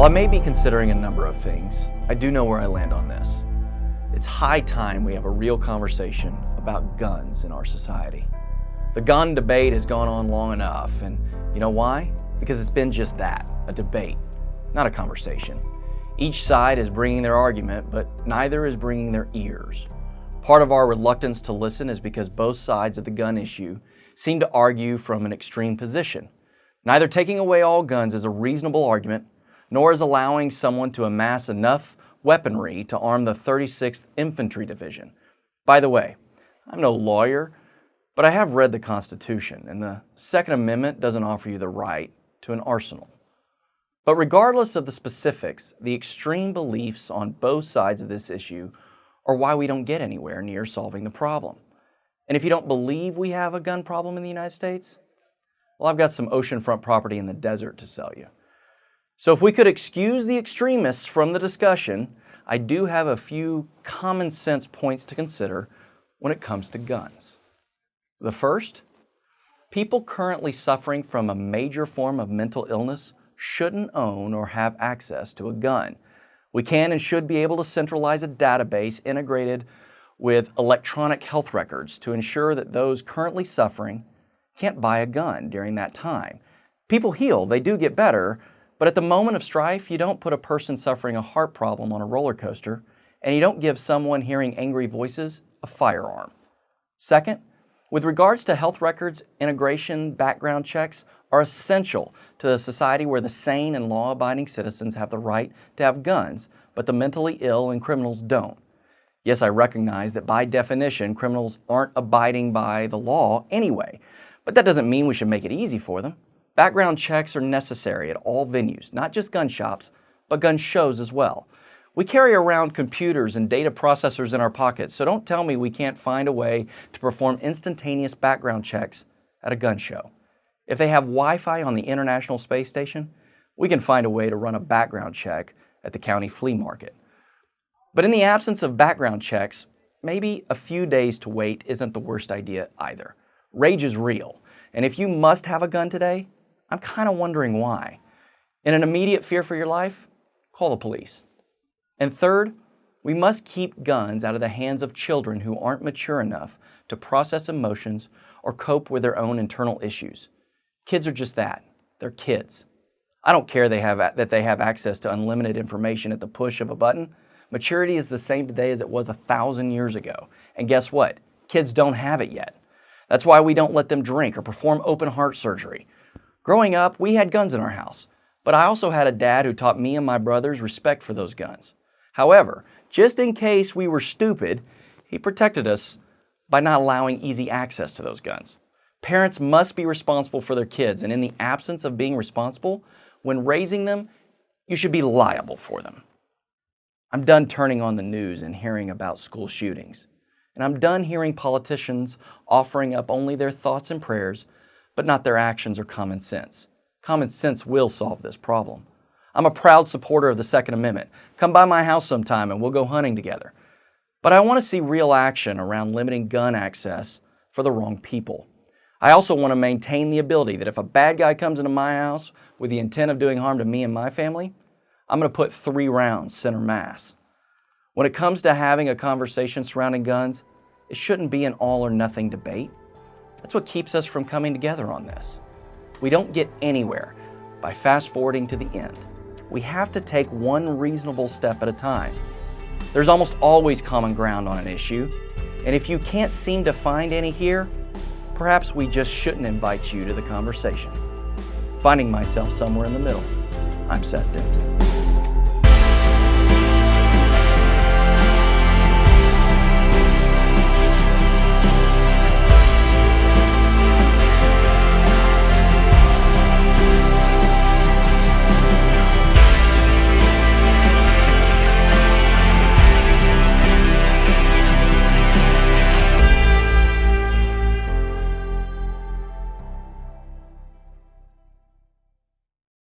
While I may be considering a number of things, I do know where I land on this. It's high time we have a real conversation about guns in our society. The gun debate has gone on long enough, and you know why? Because it's been just that, a debate, not a conversation. Each side is bringing their argument, but neither is bringing their ears. Part of our reluctance to listen is because both sides of the gun issue seem to argue from an extreme position. Neither taking away all guns is a reasonable argument, nor is allowing someone to amass enough weaponry to arm the 36th Infantry Division. By the way, I'm no lawyer, but I have read the Constitution, and the Second Amendment doesn't offer you the right to an arsenal. But regardless of the specifics, the extreme beliefs on both sides of this issue are why we don't get anywhere near solving the problem. And if you don't believe we have a gun problem in the United States, well, I've got some oceanfront property in the desert to sell you. So if we could excuse the extremists from the discussion, I do have a few common sense points to consider when it comes to guns. The first, people currently suffering from a major form of mental illness shouldn't own or have access to a gun. We can and should be able to centralize a database integrated with electronic health records to ensure that those currently suffering can't buy a gun during that time. People heal, they do get better, but at the moment of strife, you don't put a person suffering a heart problem on a roller coaster, and you don't give someone hearing angry voices a firearm. Second, with regards to health records, integration background checks are essential to a society where the sane and law-abiding citizens have the right to have guns, but the mentally ill and criminals don't. Yes, I recognize that by definition, criminals aren't abiding by the law anyway, but that doesn't mean we should make it easy for them. Background checks are necessary at all venues, not just gun shops, but gun shows as well. We carry around computers and data processors in our pockets, so don't tell me we can't find a way to perform instantaneous background checks at a gun show. If they have Wi-Fi on the International Space Station, we can find a way to run a background check at the county flea market. But in the absence of background checks, maybe a few days to wait isn't the worst idea either. Rage is real, and if you must have a gun today, I'm kind of wondering why. In an immediate fear for your life, call the police. And third, we must keep guns out of the hands of children who aren't mature enough to process emotions or cope with their own internal issues. Kids are just that. They're kids. I don't care that they have access to unlimited information at the push of a button. Maturity is the same today as it was 1,000 years ago. And guess what? Kids don't have it yet. That's why we don't let them drink or perform open heart surgery. Growing up, we had guns in our house, but I also had a dad who taught me and my brothers respect for those guns. However, just in case we were stupid, he protected us by not allowing easy access to those guns. Parents must be responsible for their kids, and in the absence of being responsible, when raising them, you should be liable for them. I'm done turning on the news and hearing about school shootings. And I'm done hearing politicians offering up only their thoughts and prayers, but not their actions or common sense. Common sense will solve this problem. I'm a proud supporter of the Second Amendment. Come by my house sometime and we'll go hunting together. But I want to see real action around limiting gun access for the wrong people. I also want to maintain the ability that if a bad guy comes into my house with the intent of doing harm to me and my family, I'm going to put 3 rounds center mass. When it comes to having a conversation surrounding guns, it shouldn't be an all or nothing debate. That's what keeps us from coming together on this. We don't get anywhere by fast forwarding to the end. We have to take one reasonable step at a time. There's almost always common ground on an issue, and if you can't seem to find any here, perhaps we just shouldn't invite you to the conversation. Finding myself somewhere in the middle, I'm Seth Denson.